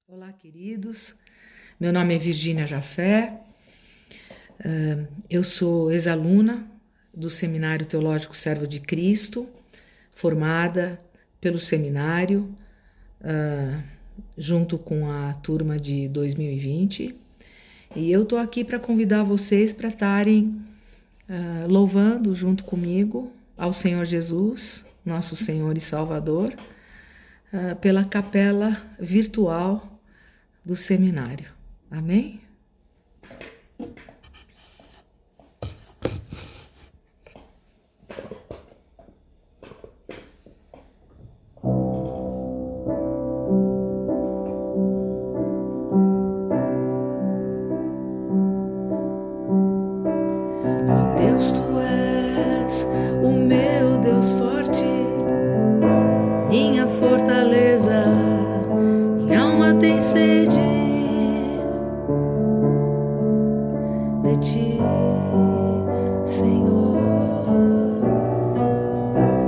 Olá, queridos. Meu nome é Virgínia Jafé. Eu sou ex-aluna do Seminário Teológico Servo de Cristo, formada pelo seminário, junto com a turma de 2020. E eu estou aqui para convidar vocês para estarem louvando junto comigo ao Senhor Jesus, nosso Senhor e Salvador, pela capela virtual do seminário. Amém? Ó Deus, tu és o meu Deus forte, minha fortaleza, minha alma tem sede de ti, Senhor.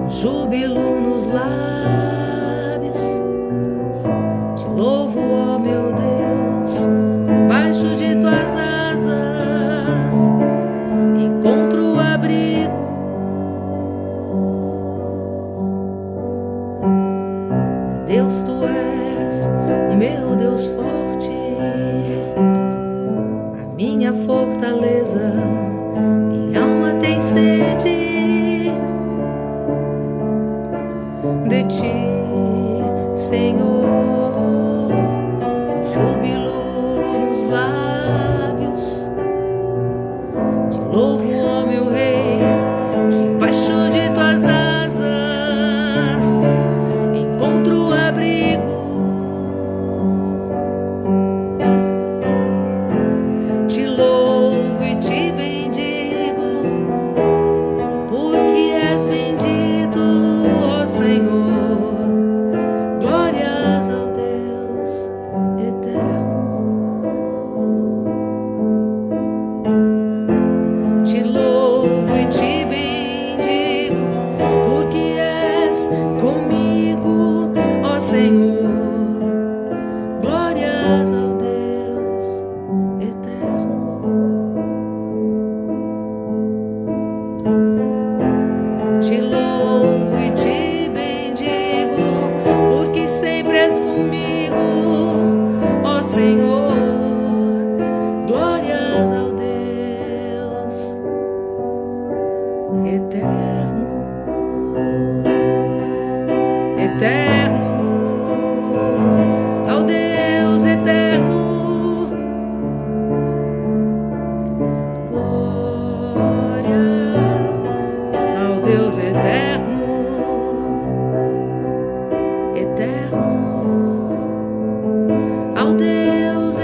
Júbilo nos lábios, te louvo, ó meu Deus, debaixo de tuas asas encontro abrigo. Deus, tu és o meu Deus forte, a minha fortaleza, minha alma tem sede de ti, Senhor. Júbilo nos lábios, te louvo, ó meu Rei, debaixo de tuas asas encontro abrigo. Te louvo e te bendigo, porque és bendito, ó Senhor. Glórias ao Deus eterno. Te louvo e te bendigo, porque és comigo, ó Senhor. Glórias ao Deus eterno. Te louvo e te bendigo, porque sempre és comigo, ó Senhor. Glórias ao Deus eterno, eterno, ao Deus eterno. Glória ao Deus eterno, eterno, ao Deus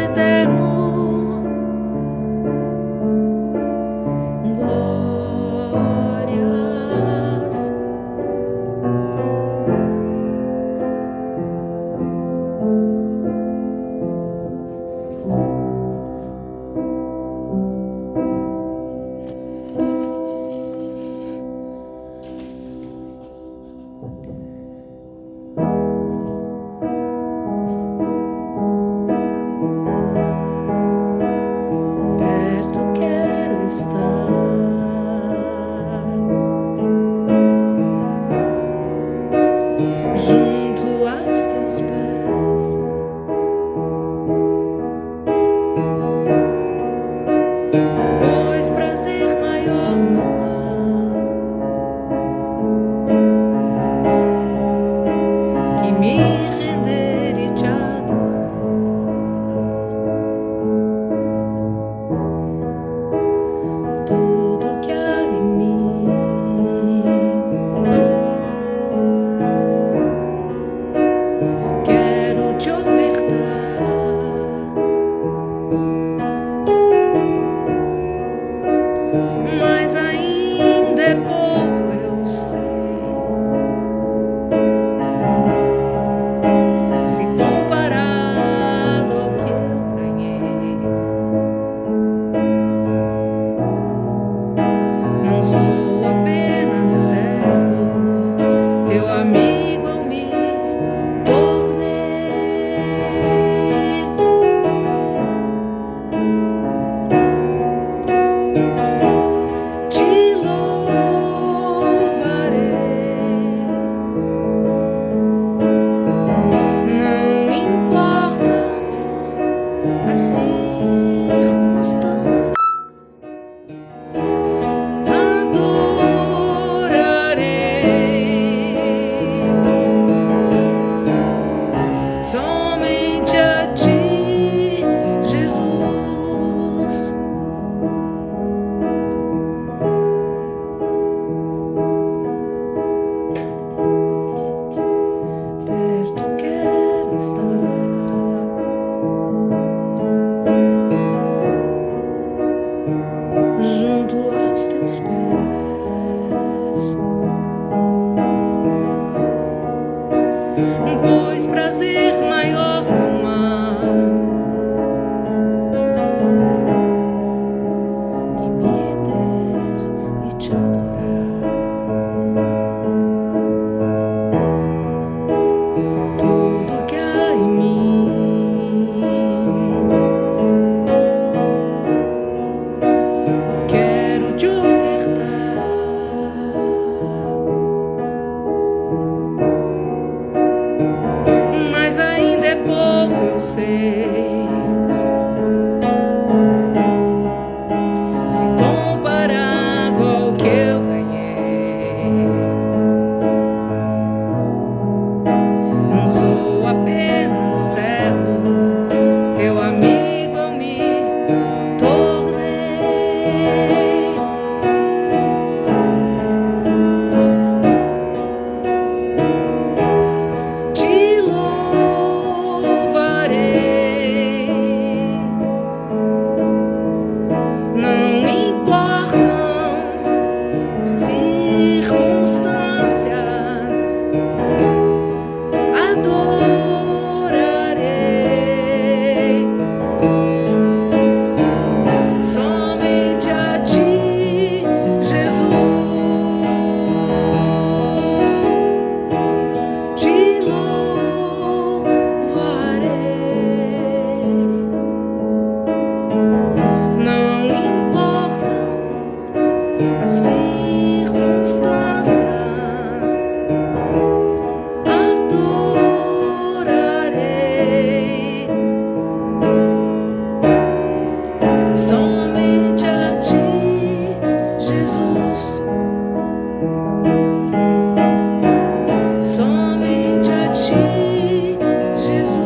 sei. Se comparado ao que eu ganhei, não sou apenas servo, teu amigo eu me tornei. Te louvarei, não importam circunstâncias, adorarei somente a ti, Jesus. Te louvarei, não importam as circunstâncias, adorarei somente a ti, Jesus. Somente a ti, Jesus.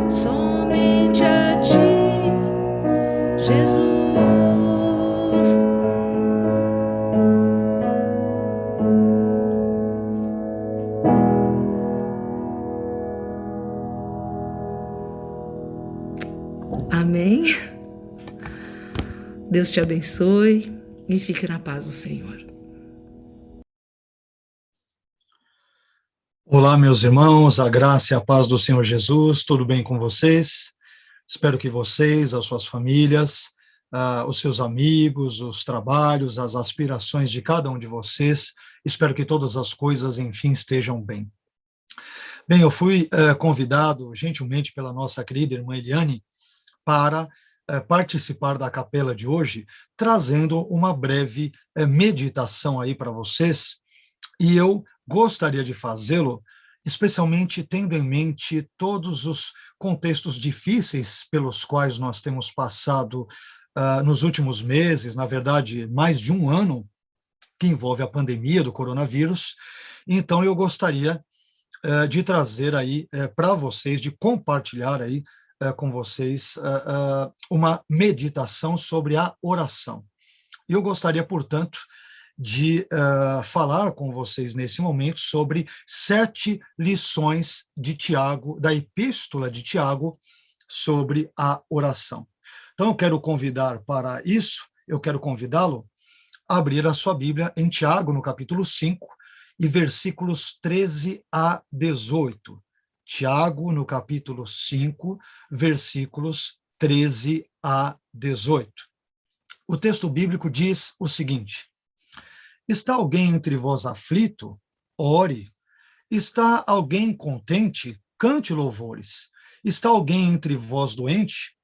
Somente a ti, Jesus. Amém. Deus te abençoe e fique na paz do Senhor. Olá, meus irmãos, a graça e a paz do Senhor Jesus, tudo bem com vocês? Espero que vocês, as suas famílias, os seus amigos, os trabalhos, as aspirações de cada um de vocês, espero que todas as coisas, enfim, estejam bem. Bem, eu fui convidado gentilmente pela nossa querida irmã Eliane para participar da capela de hoje, trazendo uma breve meditação aí para vocês, e eu gostaria de fazê-lo, especialmente tendo em mente todos os contextos difíceis pelos quais nós temos passado nos últimos meses, na verdade, mais de um ano, que envolve a pandemia do coronavírus. Então, eu gostaria de trazer aí para vocês, de compartilhar aí com vocês uma meditação sobre a oração. E eu gostaria, portanto, de falar com vocês nesse momento sobre 7 lições de Tiago, da Epístola de Tiago, sobre a oração. Então, eu quero convidar para isso, eu quero convidá-lo a abrir a sua Bíblia em Tiago, no capítulo 5, e versículos 13 a 18. Tiago, no capítulo 5, versículos 13 a 18. O texto bíblico diz o seguinte: está alguém entre vós aflito? Ore. Está alguém contente? Cante louvores. Está alguém entre vós doente?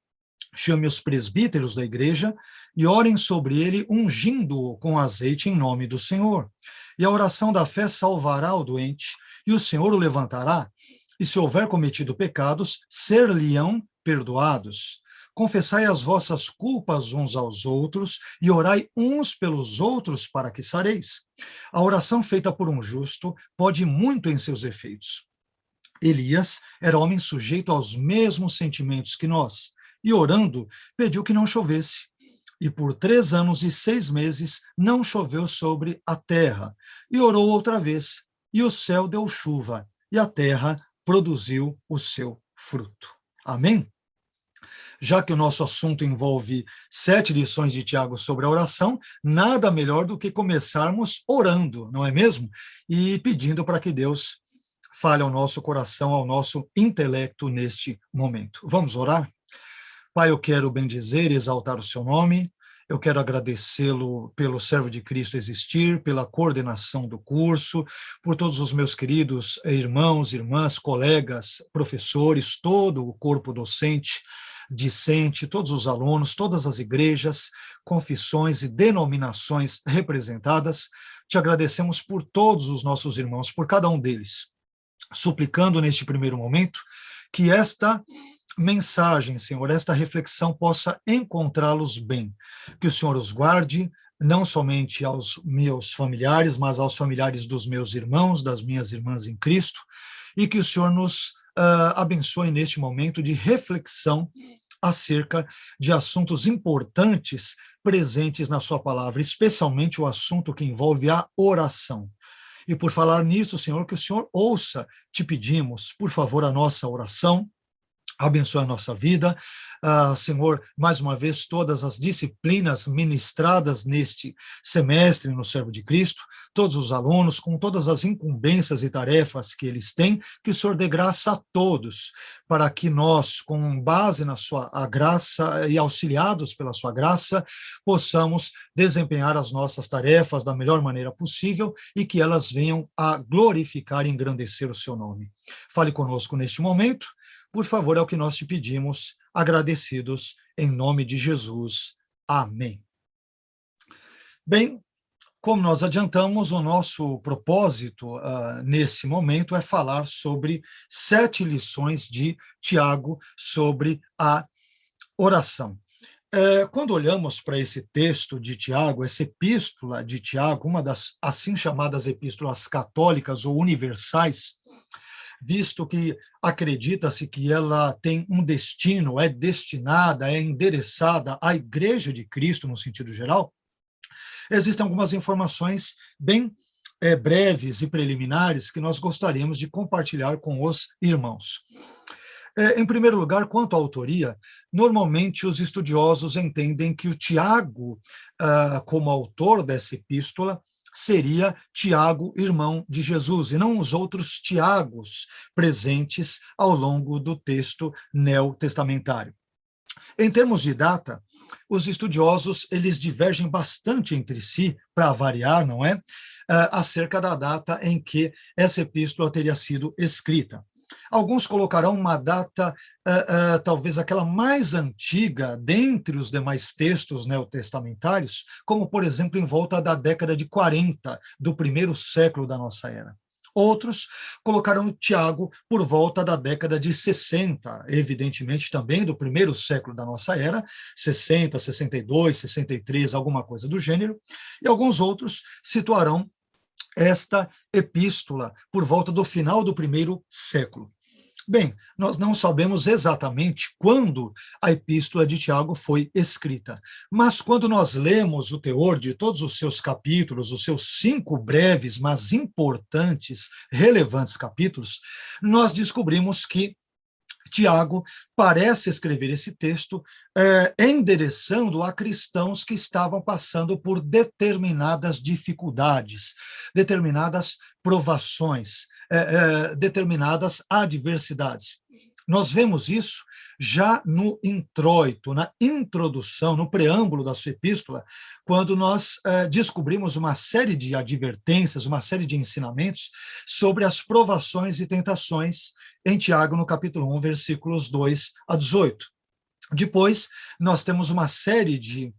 Chame os presbíteros da igreja e orem sobre ele, ungindo-o com azeite em nome do Senhor. E a oração da fé salvará o doente, e o Senhor o levantará, e se houver cometido pecados, ser-lhe-ão perdoados. Confessai as vossas culpas uns aos outros e orai uns pelos outros para que sareis. A oração feita por um justo pode muito em seus efeitos. Elias era homem sujeito aos mesmos sentimentos que nós, e orando, pediu que não chovesse. E por 3 anos e 6 meses não choveu sobre a terra. E orou outra vez, e o céu deu chuva, e a terra produziu o seu fruto. Amém? Já que o nosso assunto envolve 7 lições de Tiago sobre a oração, nada melhor do que começarmos orando, não é mesmo? E pedindo para que Deus fale ao nosso coração, ao nosso intelecto neste momento. Vamos orar? Pai, eu quero bendizer e exaltar o seu nome, eu quero agradecê-lo pelo servo de Cristo existir, pela coordenação do curso, por todos os meus queridos irmãos, irmãs, colegas, professores, todo o corpo docente, discente, todos os alunos, todas as igrejas, confissões e denominações representadas. Te agradecemos por todos os nossos irmãos, por cada um deles. suplicando neste primeiro momento que esta mensagem, Senhor, esta reflexão possa encontrá-los bem, que o Senhor os guarde, não somente aos meus familiares, mas aos familiares dos meus irmãos, das minhas irmãs em Cristo, e que o Senhor nos abençoe neste momento de reflexão acerca de assuntos importantes presentes na sua palavra, especialmente o assunto que envolve a oração. E por falar nisso, Senhor, que o Senhor ouça, te pedimos, por favor, a nossa oração, abençoe a nossa vida. Senhor, mais uma vez, todas as disciplinas ministradas neste semestre no Servo de Cristo, todos os alunos, com todas as incumbências e tarefas que eles têm, que o Senhor dê graça a todos, para que nós, com base na sua graça e auxiliados pela sua graça, possamos desempenhar as nossas tarefas da melhor maneira possível e que elas venham a glorificar e engrandecer o seu nome. Fale conosco neste momento. Por favor, é o que nós te pedimos, agradecidos, em nome de Jesus. Amém. Bem, como nós adiantamos, o nosso propósito nesse momento é falar sobre 7 lições de Tiago sobre a oração. Quando olhamos para esse texto de Tiago, essa epístola de Tiago, uma das assim chamadas epístolas católicas ou universais, visto que acredita-se que ela tem um destino, é destinada, é endereçada à Igreja de Cristo, no sentido geral, existem algumas informações bem breves e preliminares que nós gostaríamos de compartilhar com os irmãos. Em primeiro lugar, quanto à autoria, normalmente os estudiosos entendem que o Tiago, como autor dessa epístola, seria Tiago, irmão de Jesus, e não os outros Tiagos presentes ao longo do texto neotestamentário. Em termos de data, os estudiosos eles divergem bastante entre si, para variar, não é? Acerca da data em que essa epístola teria sido escrita. Alguns colocarão uma data, talvez aquela mais antiga dentre os demais textos neotestamentários, como, por exemplo, em volta da década de 40 do primeiro século da nossa era. Outros colocarão Tiago por volta da década de 60, evidentemente também do primeiro século da nossa era, 60, 62, 63, alguma coisa do gênero, e alguns outros situarão esta epístola por volta do final do primeiro século. Bem, nós não sabemos exatamente quando a epístola de Tiago foi escrita, mas quando nós lemos o teor de todos os seus capítulos, os seus 5 breves, mas importantes, relevantes capítulos, nós descobrimos que Tiago parece escrever esse texto endereçando a cristãos que estavam passando por determinadas dificuldades, determinadas provações, determinadas adversidades. Nós vemos isso já no introito, na introdução, no preâmbulo da sua epístola, quando nós descobrimos uma série de advertências, uma série de ensinamentos sobre as provações e tentações em Tiago, no capítulo 1, versículos 2 a 18. Depois, nós temos uma série de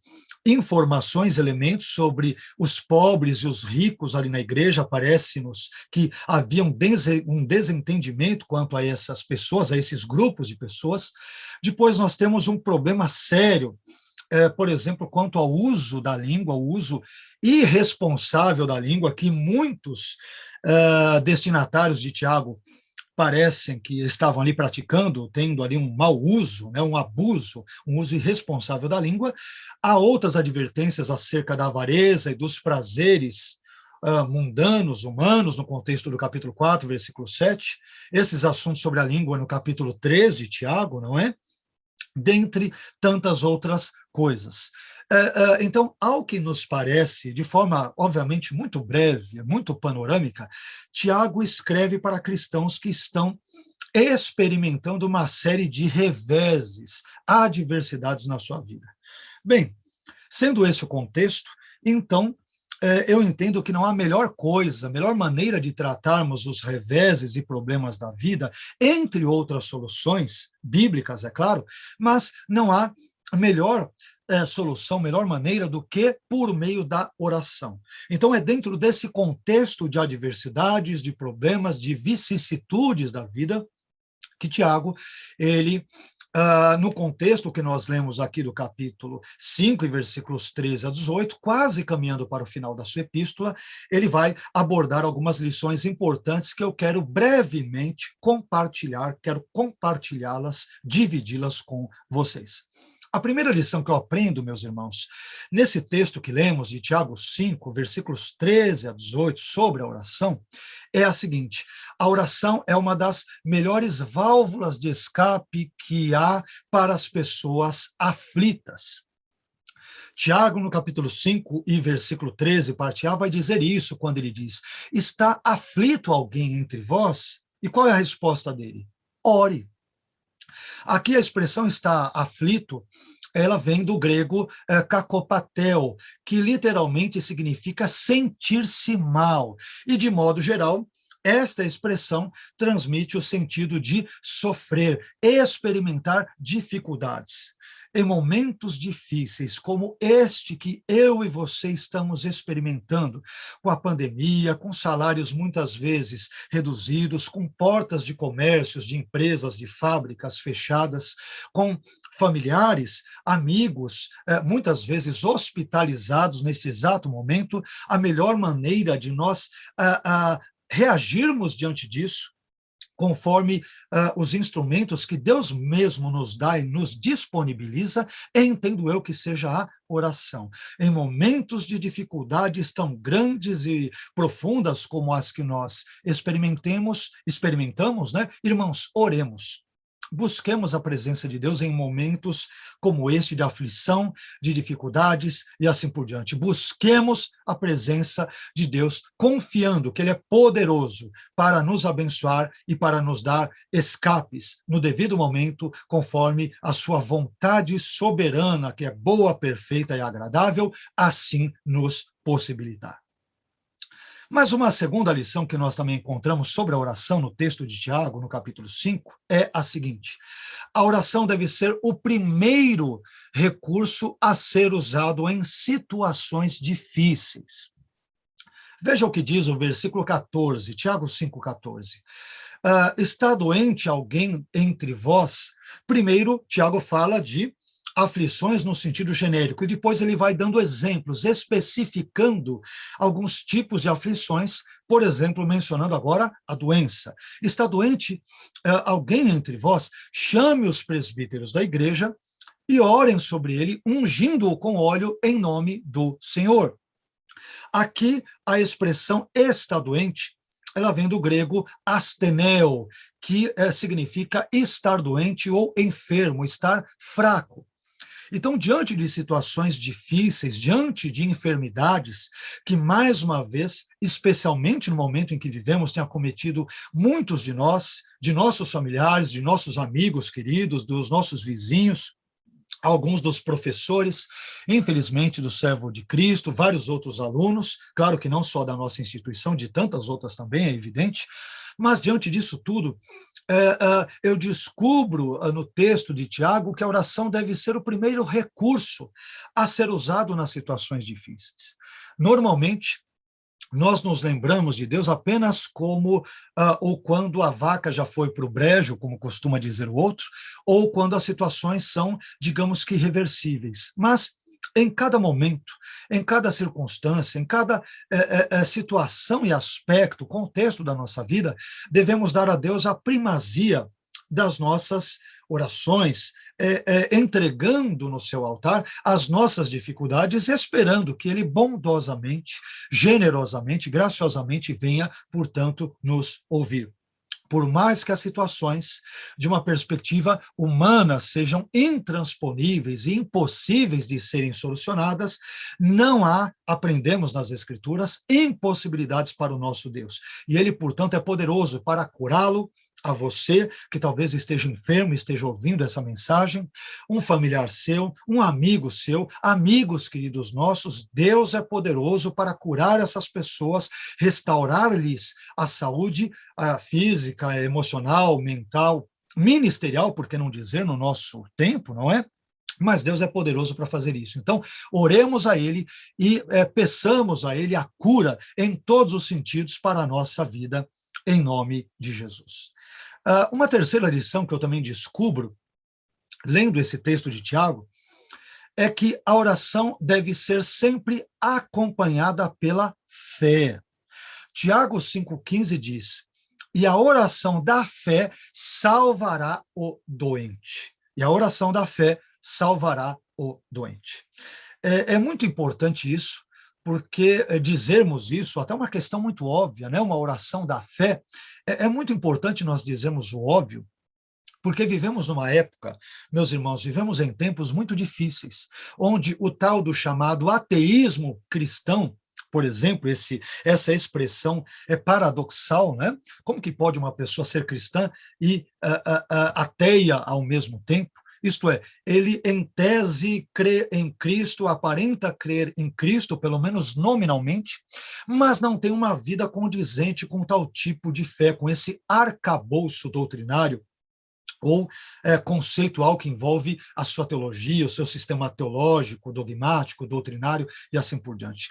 informações, elementos sobre os pobres e os ricos ali na igreja. Parece-nos que havia um desentendimento quanto a essas pessoas, a esses grupos de pessoas. Depois nós temos um problema sério, por exemplo, quanto ao uso da língua, o uso irresponsável da língua, que muitos destinatários de Tiago parecem que estavam ali praticando, tendo ali um mau uso, né, um abuso, um uso irresponsável da língua. Há outras advertências acerca da avareza e dos prazeres mundanos, humanos, no contexto do capítulo 4, versículo 7. Esses assuntos sobre a língua no capítulo 3 de Tiago, não é? Dentre tantas outras coisas. Então, ao que nos parece, de forma, obviamente, muito breve, muito panorâmica, Tiago escreve para cristãos que estão experimentando uma série de reveses, adversidades na sua vida. Bem, sendo esse o contexto, então, eu entendo que não há melhor coisa, melhor maneira de tratarmos os reveses e problemas da vida, entre outras soluções bíblicas, é claro, mas não há melhor solução, melhor maneira do que por meio da oração. Então, é dentro desse contexto de adversidades, de problemas, de vicissitudes da vida, que Tiago, ele, no contexto que nós lemos aqui do capítulo 5, versículos 13 a 18, quase caminhando para o final da sua epístola, ele vai abordar algumas lições importantes que eu quero brevemente compartilhar, quero compartilhá-las, dividi-las com vocês. A primeira lição que eu aprendo, meus irmãos, nesse texto que lemos de Tiago 5, versículos 13 a 18, sobre a oração, é a seguinte: a oração é uma das melhores válvulas de escape que há para as pessoas aflitas. Tiago, no capítulo 5 e versículo 13, parte A, vai dizer isso quando ele diz: está aflito alguém entre vós? E qual é a resposta dele? Ore. Aqui a expressão está aflito, ela vem do grego kakopatel, que literalmente significa sentir-se mal. E, de modo geral, esta expressão transmite o sentido de sofrer, experimentar dificuldades. Em momentos difíceis como este que eu e você estamos experimentando, com a pandemia, com salários muitas vezes reduzidos, com portas de comércios, de empresas, de fábricas fechadas, com familiares, amigos, muitas vezes hospitalizados neste exato momento, a melhor maneira de nós reagirmos diante disso, conforme os instrumentos que Deus mesmo nos dá e nos disponibiliza, entendo eu que seja a oração. Em momentos de dificuldades tão grandes e profundas como as que nós experimentamos, né? Irmãos, oremos. Busquemos a presença de Deus em momentos como este de aflição, de dificuldades e assim por diante. Busquemos a presença de Deus, confiando que Ele é poderoso para nos abençoar e para nos dar escapes no devido momento, conforme a sua vontade soberana, que é boa, perfeita e agradável, assim nos possibilitar. Mas uma segunda lição que nós também encontramos sobre a oração no texto de Tiago, no capítulo 5, é a seguinte: a oração deve ser o primeiro recurso a ser usado em situações difíceis. Veja o que diz o versículo 14, Tiago 5,14. Está doente alguém entre vós? Primeiro, Tiago fala de aflições no sentido genérico, e depois ele vai dando exemplos, especificando alguns tipos de aflições, por exemplo, mencionando agora a doença. Está doente alguém entre vós? Chame os presbíteros da igreja e orem sobre ele, ungindo-o com óleo em nome do Senhor. Aqui, a expressão está doente, ela vem do grego asteneo, que significa estar doente ou enfermo, estar fraco. Então, diante de situações difíceis, diante de enfermidades, que mais uma vez, especialmente no momento em que vivemos, tem acometido muitos de nós, de nossos familiares, de nossos amigos queridos, dos nossos vizinhos, alguns dos professores, infelizmente do servo de Cristo, vários outros alunos, claro que não só da nossa instituição, de tantas outras também, é evidente, mas diante disso tudo, eu descubro no texto de Tiago que a oração deve ser o primeiro recurso a ser usado nas situações difíceis. Normalmente, nós nos lembramos de Deus apenas como ou quando a vaca já foi para o brejo, como costuma dizer o outro, ou quando as situações são, digamos que, irreversíveis. Mas em cada momento, em cada circunstância, em cada situação e aspecto, contexto da nossa vida, devemos dar a Deus a primazia das nossas orações, entregando no seu altar as nossas dificuldades, esperando que Ele bondosamente, generosamente, graciosamente venha, portanto, nos ouvir. Por mais que as situações, de uma perspectiva humana, sejam intransponíveis e impossíveis de serem solucionadas, não há, aprendemos nas Escrituras, impossibilidades para o nosso Deus. E Ele, portanto, é poderoso para curá-lo, a você, que talvez esteja enfermo, esteja ouvindo essa mensagem, um familiar seu, um amigo seu, amigos queridos nossos, Deus é poderoso para curar essas pessoas, restaurar-lhes a saúde física, emocional, mental, ministerial, por que não dizer, no nosso tempo, não é? mas Deus é poderoso para fazer isso. Então, oremos a Ele e peçamos a Ele a cura em todos os sentidos para a nossa vida, em nome de Jesus. Uma terceira lição que eu também descubro, lendo esse texto de Tiago, é que a oração deve ser sempre acompanhada pela fé. Tiago 5,15 diz: e a oração da fé salvará o doente. E a oração da fé salvará o doente. É muito importante isso, porque dizermos isso, até uma questão muito óbvia, né? Uma oração da fé, é muito importante nós dizermos o óbvio, porque vivemos numa época, meus irmãos, vivemos em tempos muito difíceis, onde o tal do chamado ateísmo cristão, por exemplo, essa expressão é paradoxal, né? Como que pode uma pessoa ser cristã e ateia ao mesmo tempo? Isto é, ele em tese crê em Cristo, aparenta crer em Cristo, pelo menos nominalmente, mas não tem uma vida condizente com tal tipo de fé, com esse arcabouço doutrinário ou conceitual que envolve a sua teologia, o seu sistema teológico, dogmático, doutrinário e assim por diante.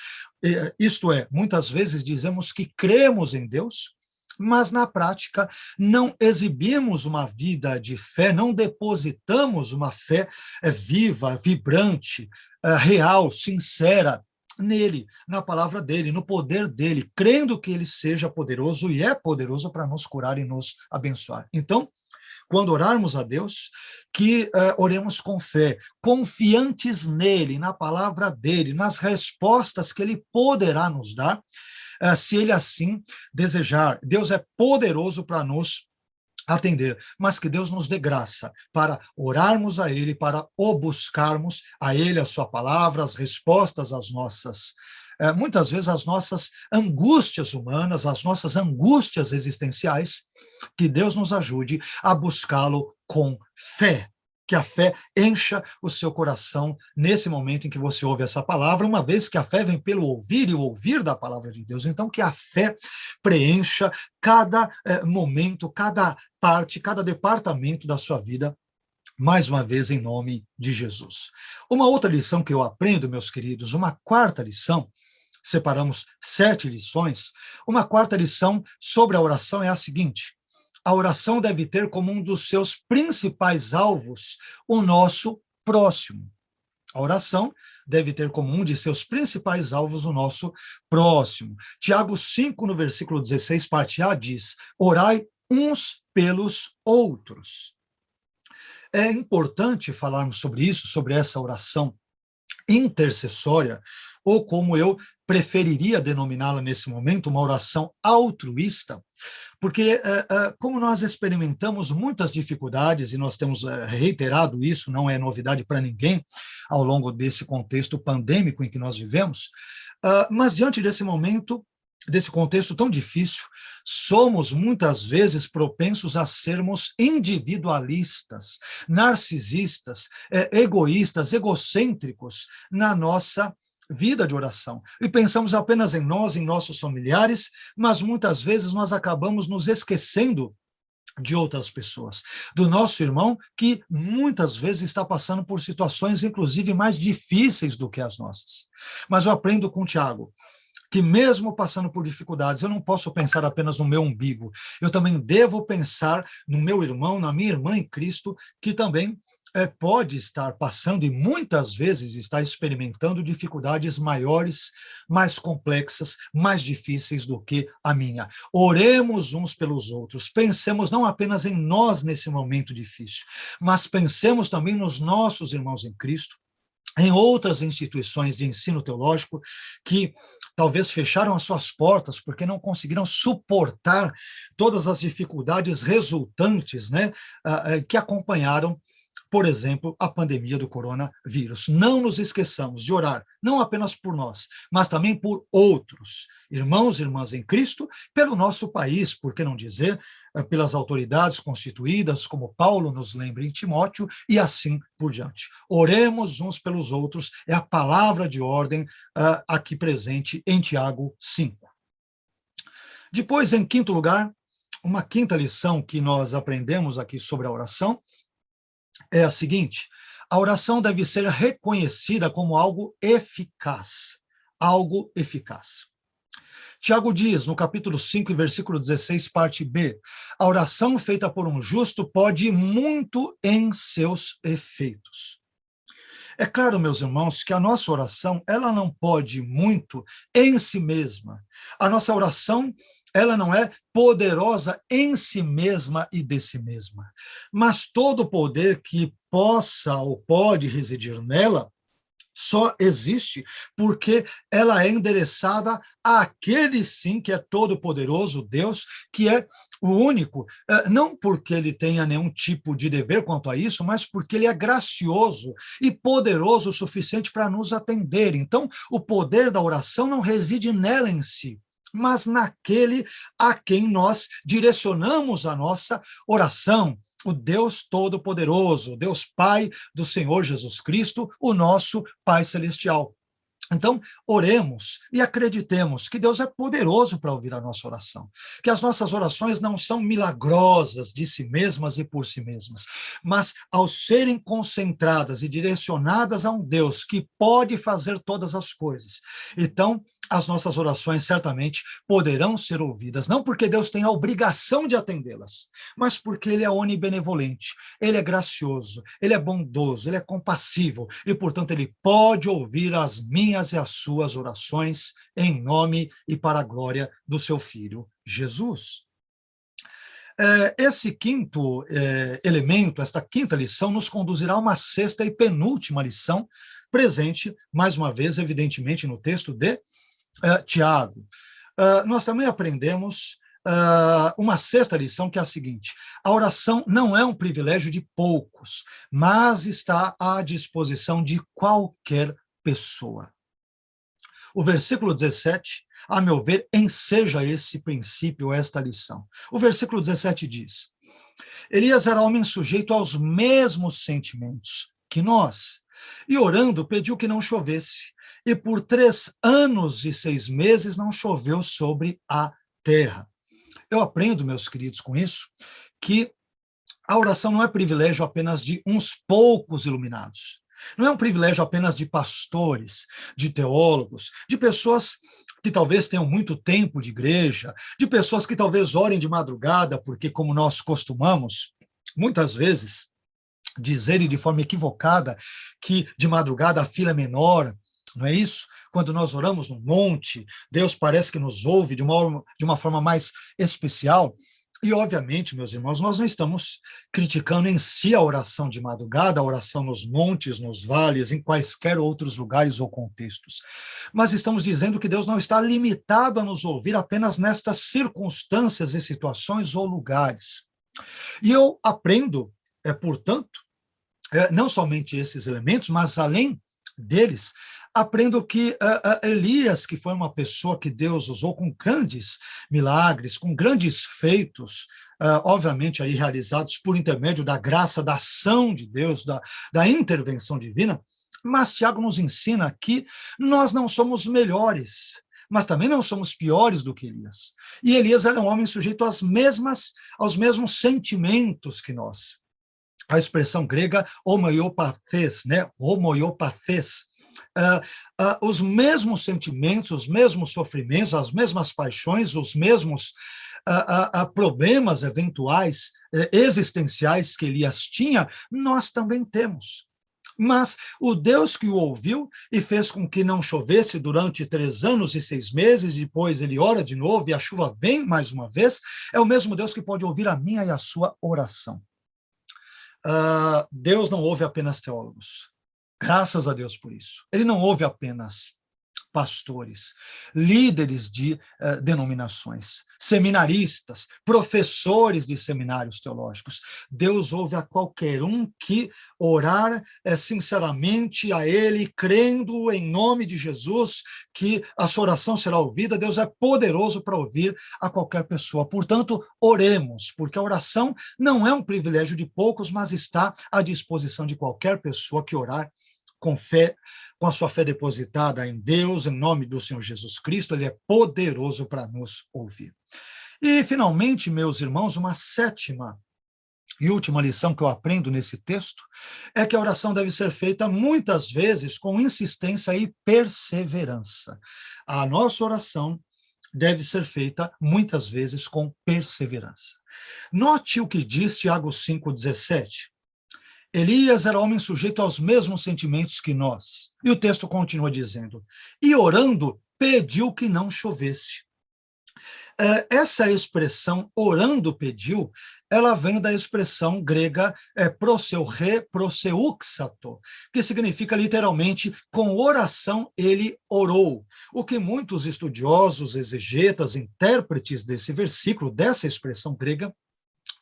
Isto é, muitas vezes dizemos que cremos em Deus, mas na prática não exibimos uma vida de fé, não depositamos uma fé viva, vibrante, real, sincera, nele, na palavra dele, no poder dele, crendo que ele seja poderoso e é poderoso para nos curar e nos abençoar. Então, quando orarmos a Deus, que oremos com fé, confiantes nele, na palavra dele, nas respostas que ele poderá nos dar, se ele assim desejar. Deus é poderoso para nos atender, mas que Deus nos dê graça para orarmos a Ele, para o buscarmos a Ele, a sua palavra, as respostas às nossas, muitas vezes as nossas angústias humanas, as nossas angústias existenciais, que Deus nos ajude a buscá-lo com fé. Que a fé encha o seu coração nesse momento em que você ouve essa palavra, uma vez que a fé vem pelo ouvir e o ouvir da palavra de Deus. Então, que a fé preencha cada momento, cada parte, cada departamento da sua vida, mais uma vez, em nome de Jesus. Uma outra lição que eu aprendo, meus queridos, uma quarta lição, separamos 7 lições, uma quarta lição sobre a oração é a seguinte: a oração deve ter como um dos seus principais alvos o nosso próximo. A oração deve ter como um de seus principais alvos o nosso próximo. Tiago 5, no versículo 16, parte A, diz: orai uns pelos outros. É importante falarmos sobre isso, sobre essa oração intercessória, ou como eu preferiria denominá-la nesse momento, uma oração altruísta, porque como nós experimentamos muitas dificuldades, e nós temos reiterado isso, não é novidade para ninguém, ao longo desse contexto pandêmico em que nós vivemos, mas diante desse momento, desse contexto tão difícil, somos muitas vezes propensos a sermos individualistas, narcisistas, egoístas, egocêntricos na nossa vida de oração. E pensamos apenas em nós, em nossos familiares, mas muitas vezes nós acabamos nos esquecendo de outras pessoas, do nosso irmão que muitas vezes está passando por situações inclusive mais difíceis do que as nossas. Mas eu aprendo com o Tiago que mesmo passando por dificuldades, eu não posso pensar apenas no meu umbigo, eu também devo pensar no meu irmão, na minha irmã em Cristo, que também pode estar passando e muitas vezes está experimentando dificuldades maiores, mais complexas, mais difíceis do que a minha. Oremos uns pelos outros, pensemos não apenas em nós nesse momento difícil, mas pensemos também nos nossos irmãos em Cristo, em outras instituições de ensino teológico que talvez fecharam as suas portas porque não conseguiram suportar todas as dificuldades resultantes, né, que acompanharam, por exemplo, a pandemia do coronavírus. Não nos esqueçamos de orar, não apenas por nós, mas também por outros, irmãos e irmãs em Cristo, pelo nosso país, por que não dizer, pelas autoridades constituídas, como Paulo nos lembra em Timóteo, e assim por diante. Oremos uns pelos outros, é a palavra de ordem aqui presente em Tiago 5. Depois, em quinto lugar, uma quinta lição que nós aprendemos aqui sobre a oração é a seguinte: A oração deve ser reconhecida como algo eficaz. Algo eficaz. Tiago diz, no capítulo 5, versículo 16, parte B, a oração feita por um justo pode muito em seus efeitos. É claro, meus irmãos, que a nossa oração, ela não pode muito em si mesma. A nossa oração, ela não é poderosa em si mesma e de si mesma. Mas todo o poder que possa ou pode residir nela, só existe porque ela é endereçada àquele sim que é todo-poderoso, Deus, que é o único, não porque ele tenha nenhum tipo de dever quanto a isso, mas porque ele é gracioso e poderoso o suficiente para nos atender. Então, o poder da oração não reside nela em si, mas naquele a quem nós direcionamos a nossa oração, o Deus Todo-Poderoso, o Deus Pai do Senhor Jesus Cristo, o nosso Pai Celestial. Então, oremos e acreditemos que Deus é poderoso para ouvir a nossa oração, que as nossas orações não são milagrosas de si mesmas e por si mesmas, mas ao serem concentradas e direcionadas a um Deus que pode fazer todas as coisas, então as nossas orações certamente poderão ser ouvidas, não porque Deus tem a obrigação de atendê-las, mas porque Ele é onibenevolente, Ele é gracioso, Ele é bondoso, Ele é compassivo, e portanto Ele pode ouvir as minhas e as suas orações em nome e para a glória do seu Filho, Jesus. Esse quinto elemento, esta quinta lição, nos conduzirá a uma sexta e penúltima lição, presente, mais uma vez, evidentemente, no texto de Tiago. Nós também aprendemos uma sexta lição, que é a seguinte: a oração não é um privilégio de poucos, mas está à disposição de qualquer pessoa. O versículo 17, a meu ver, enseja esse princípio, esta lição. O versículo 17 diz: Elias era homem sujeito aos mesmos sentimentos que nós, e orando pediu que não chovesse, e por 3 anos e 6 meses não choveu sobre a terra. Eu aprendo, meus queridos, com isso, que a oração não é privilégio apenas de uns poucos iluminados. Não é um privilégio apenas de pastores, de teólogos, de pessoas que talvez tenham muito tempo de igreja, de pessoas que talvez orem de madrugada, porque, como nós costumamos, muitas vezes, dizer de forma equivocada que de madrugada a fila é menor, não é isso? Quando nós oramos no monte, Deus parece que nos ouve de uma forma mais especial. E, obviamente, meus irmãos, nós não estamos criticando em si a oração de madrugada, a oração nos montes, nos vales, em quaisquer outros lugares ou contextos. Mas estamos dizendo que Deus não está limitado a nos ouvir apenas nestas circunstâncias e situações ou lugares. E eu aprendo, portanto, não somente esses elementos, mas além deles, aprendo que Elias, que foi uma pessoa que Deus usou com grandes milagres, com grandes feitos, obviamente aí realizados por intermédio da graça, da ação de Deus, da intervenção divina, mas Tiago nos ensina que nós não somos melhores, mas também não somos piores do que Elias. E Elias era um homem sujeito aos mesmos sentimentos que nós. A expressão grega homoiopathes, né? Homoiopathes. Os mesmos sentimentos, os mesmos sofrimentos, as mesmas paixões, os mesmos problemas eventuais, existenciais que Elias tinha, nós também temos. Mas o Deus que o ouviu e fez com que não chovesse durante 3 anos e 6 meses, depois ele ora de novo e a chuva vem mais uma vez, é o mesmo Deus que pode ouvir a minha e a sua oração. Deus não ouve apenas teólogos. Graças a Deus por isso. Ele não ouve apenas pastores, líderes de denominações, seminaristas, professores de seminários teológicos. Deus ouve a qualquer um que orar sinceramente a Ele, crendo em nome de Jesus que a sua oração será ouvida. Deus é poderoso para ouvir a qualquer pessoa. Portanto, oremos, porque a oração não é um privilégio de poucos, mas está à disposição de qualquer pessoa que orar com fé, com a sua fé depositada em Deus, em nome do Senhor Jesus Cristo. Ele é poderoso para nos ouvir. E, finalmente, meus irmãos, uma sétima e última lição que eu aprendo nesse texto é que a oração deve ser feita muitas vezes com insistência e perseverança. A nossa oração deve ser feita muitas vezes com perseverança. Note o que diz Tiago 5,17. Elias era homem sujeito aos mesmos sentimentos que nós. E o texto continua dizendo, e orando, pediu que não chovesse. Essa expressão, orando pediu, ela vem da expressão grega proseuxato, que significa literalmente, com oração ele orou. O que muitos estudiosos, exegetas, intérpretes desse versículo, dessa expressão grega,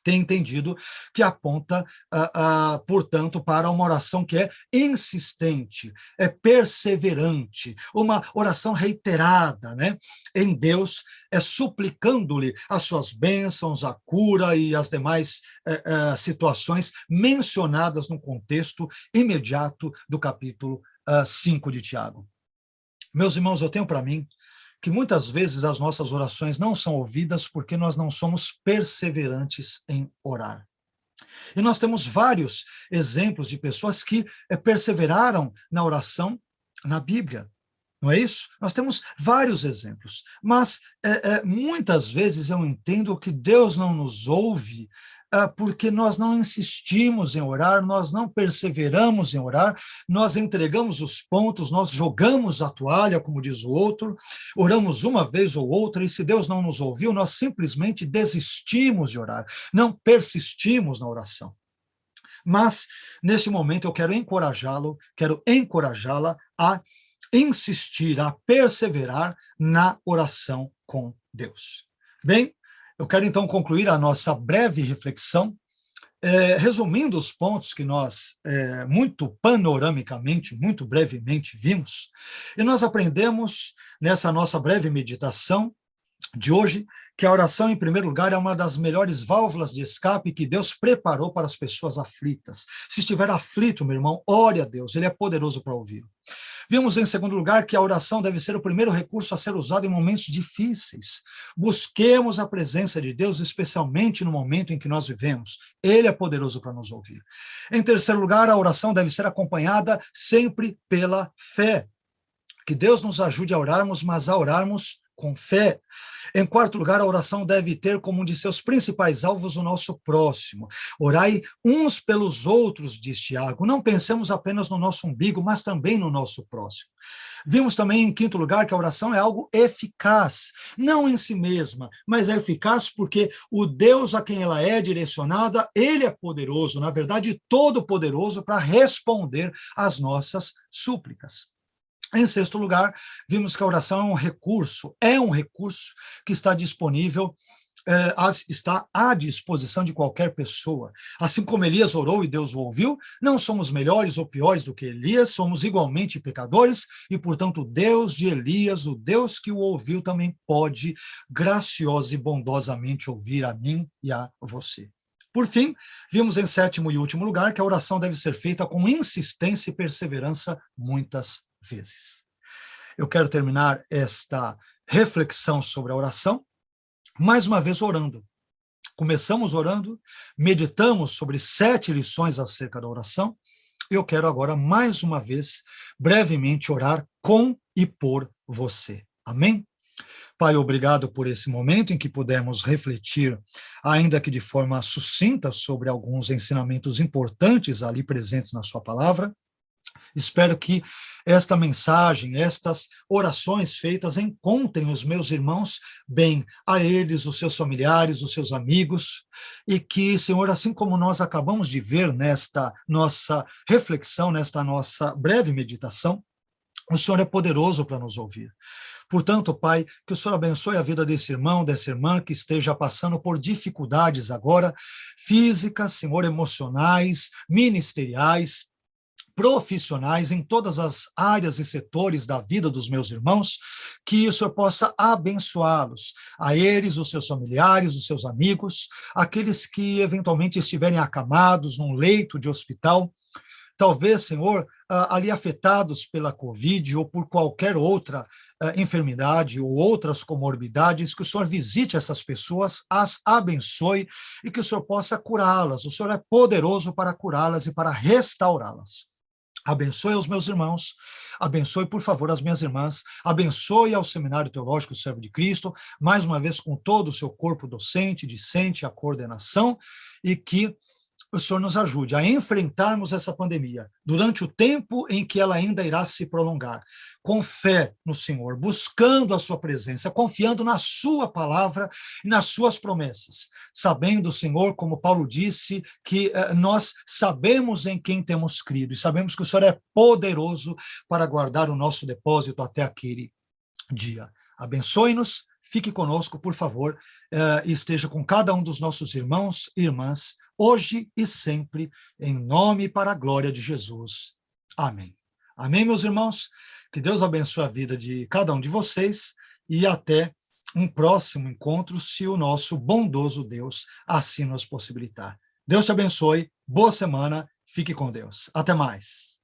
tem entendido que aponta, portanto, para uma oração que é insistente, é perseverante, uma oração reiterada, né, em Deus, suplicando-lhe as suas bênçãos, a cura e as demais situações mencionadas no contexto imediato do capítulo 5 de Tiago. Meus irmãos, eu tenho para mim que muitas vezes as nossas orações não são ouvidas porque nós não somos perseverantes em orar. E nós temos vários exemplos de pessoas que perseveraram na oração na Bíblia, não é isso? Nós temos vários exemplos, mas muitas vezes eu entendo que Deus não nos ouve porque nós não insistimos em orar, nós não perseveramos em orar, nós entregamos os pontos, nós jogamos a toalha, como diz o outro, oramos uma vez ou outra, e se Deus não nos ouviu, nós simplesmente desistimos de orar, não persistimos na oração. Mas, nesse momento, eu quero encorajá-la a insistir, a perseverar na oração com Deus. Bem, eu quero então concluir a nossa breve reflexão, resumindo os pontos que nós, muito panoramicamente, muito brevemente vimos, e nós aprendemos nessa nossa breve meditação de hoje, que a oração, em primeiro lugar, é uma das melhores válvulas de escape que Deus preparou para as pessoas aflitas. Se estiver aflito, meu irmão, ore a Deus, Ele é poderoso para ouvir. Vimos, em segundo lugar, que a oração deve ser o primeiro recurso a ser usado em momentos difíceis. Busquemos a presença de Deus, especialmente no momento em que nós vivemos. Ele é poderoso para nos ouvir. Em terceiro lugar, a oração deve ser acompanhada sempre pela fé. Que Deus nos ajude a orarmos, mas a orarmos com fé. Em quarto lugar, a oração deve ter como um de seus principais alvos o nosso próximo. Orai uns pelos outros, diz Tiago. Não pensemos apenas no nosso umbigo, mas também no nosso próximo. Vimos também, em quinto lugar, que a oração é algo eficaz, não em si mesma, mas é eficaz porque o Deus a quem ela é direcionada, Ele é poderoso, na verdade, todo-poderoso para responder às nossas súplicas. Em sexto lugar, vimos que a oração é um recurso que está disponível, está à disposição de qualquer pessoa. Assim como Elias orou e Deus o ouviu, não somos melhores ou piores do que Elias, somos igualmente pecadores e, portanto, o Deus de Elias, o Deus que o ouviu, também pode graciosa e bondosamente ouvir a mim e a você. Por fim, vimos em sétimo e último lugar que a oração deve ser feita com insistência e perseverança muitas vezes. Eu quero terminar esta reflexão sobre a oração, mais uma vez orando. Começamos orando, meditamos sobre 7 lições acerca da oração, e eu quero agora, mais uma vez, brevemente orar com e por você. Amém? Pai, obrigado por esse momento em que pudemos refletir, ainda que de forma sucinta, sobre alguns ensinamentos importantes ali presentes na sua palavra. Espero que esta mensagem, estas orações feitas encontrem os meus irmãos bem, a eles, os seus familiares, os seus amigos, e que, Senhor, assim como nós acabamos de ver nesta nossa reflexão, nesta nossa breve meditação, o Senhor é poderoso para nos ouvir. Portanto, Pai, que o Senhor abençoe a vida desse irmão, dessa irmã que esteja passando por dificuldades agora, físicas, Senhor, emocionais, ministeriais, profissionais em todas as áreas e setores da vida dos meus irmãos, que o Senhor possa abençoá-los, a eles, os seus familiares, os seus amigos, aqueles que eventualmente estiverem acamados num leito de hospital, talvez, Senhor, ali afetados pela Covid ou por qualquer outra enfermidade ou outras comorbidades, que o Senhor visite essas pessoas, as abençoe e que o Senhor possa curá-las. O Senhor é poderoso para curá-las e para restaurá-las. Abençoe os meus irmãos, abençoe, por favor, as minhas irmãs, abençoe ao Seminário Teológico Servo de Cristo, mais uma vez com todo o seu corpo docente, discente, a coordenação, e que o Senhor nos ajude a enfrentarmos essa pandemia durante o tempo em que ela ainda irá se prolongar, com fé no Senhor, buscando a sua presença, confiando na sua palavra e nas suas promessas, sabendo, Senhor, como Paulo disse, que nós sabemos em quem temos crido e sabemos que o Senhor é poderoso para guardar o nosso depósito até aquele dia. Abençoe-nos, fique conosco, por favor, e esteja com cada um dos nossos irmãos e irmãs, hoje e sempre, em nome e para a glória de Jesus. Amém. Amém, meus irmãos? Que Deus abençoe a vida de cada um de vocês e até um próximo encontro, se o nosso bondoso Deus assim nos possibilitar. Deus te abençoe, boa semana, fique com Deus. Até mais.